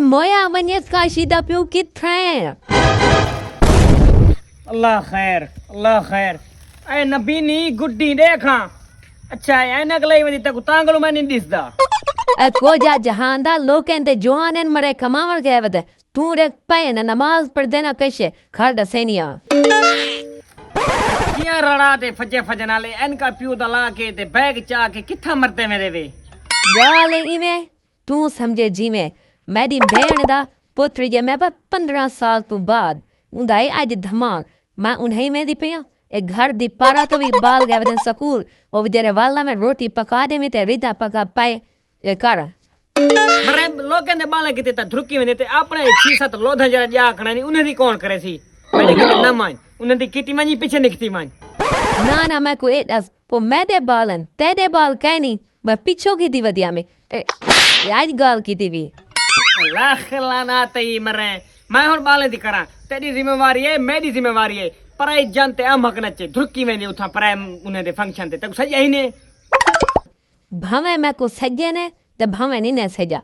moja wanneer kashi da piu kit train. अल्लाह खैर ऐ नबी नी गुड्डी देखा अच्छा ऐनक लई वदी तक तांगलू मैं नहीं दिसदा Ko ja jahanda loken de joan en mare kamar gevade. Tu rek payen namaz pardena kashe kharda senia. कियां रड़ा ते फजे फजनाले इनका प्यू दला के ते बैग चा के किथा मरते मेरे वे Gale ime tu samje jime. Medi behn da putri je me 15 साल तो बाद उंदाई आज धमाल मैं उन्हें में दी पिया एक घर दी पारा तो भी बाल गए स्कूल वो विद्यारे वाला में रोटी पका दे में ते रिदा पका पाए ये करा मरे लोगन दे बाले किते ता धुरकी में ते अपने 6-7 लोधा जरा जा आखना नहीं उन्हें दी कौन करे सी मैंने किते ना मान उन्हें दी किटी मानी पीछे निकती मान ना मैं को एट अस पो मैं दे बालन ते दे बाल कहनी मैं पीछो की दी वदिया में आज गाल की दी भी लाख लाना तई मरे मैं और बाले दी करा तेरी जिम्मेवारी है मेरी जिम्मेवारी है पर आई जानते हम हक नचे धुरकी में नहीं उठा पर उन्हें दे फंक्शन ते तक सही ही ने भावे मैं को सजे ने ते भावे नहीं ने सजा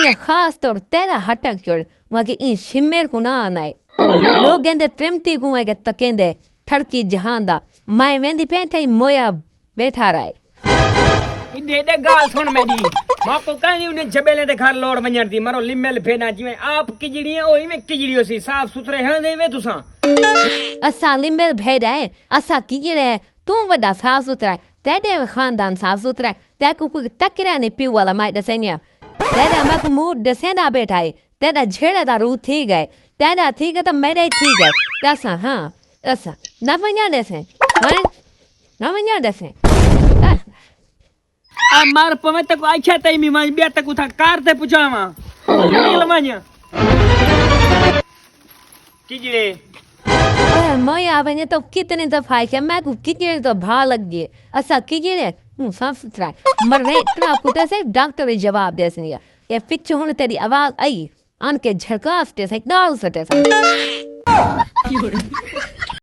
ये खास तौर तेरा हटक जोड़ वहाँ की इन शिमेर को ना आना है लोग गेंदे प्रेमती को है तकेंदे ठरकी जहां दा मैं वेंदी पेंटे मोया बैठा रहा है इधे दे गाल सुन मेरी मां को कहीं उन्हें जबेले दे घर लोड़ वंजर दी मारो लिमेल फेना जिवें आप किजड़ी है ओई में किजड़ी होसी साफ सुथरे हैं देवे तुसा असा लिमेल भेड़ा है असा किजड़े तू वड़ा साफ सुथरा तेरे खानदान साफ सुथरा ते को तकरा ने पी वाला माई दसेनिया तेरा मैं को मूड दसेना बैठा है तेरा झेड़ा दा रू थी गए तेरा थी गए तो मेरे थी गए दसा हां दसा ना वन्या दसे ना वन्या दसे आ मार पमे तक आछा तई मी मान बे तक उठा कार ते पुछावा लमान्या किजड़े मोया बने तो कितने दफा है मैं को किजड़े तो भा लग गए असा किजड़े साफ सुथरा मरने इतना कुत्ते से डॉक्टर ने जवाब दे दिया ये पिच होने तेरी आवाज आई आन के झड़कास ते से डाल सटे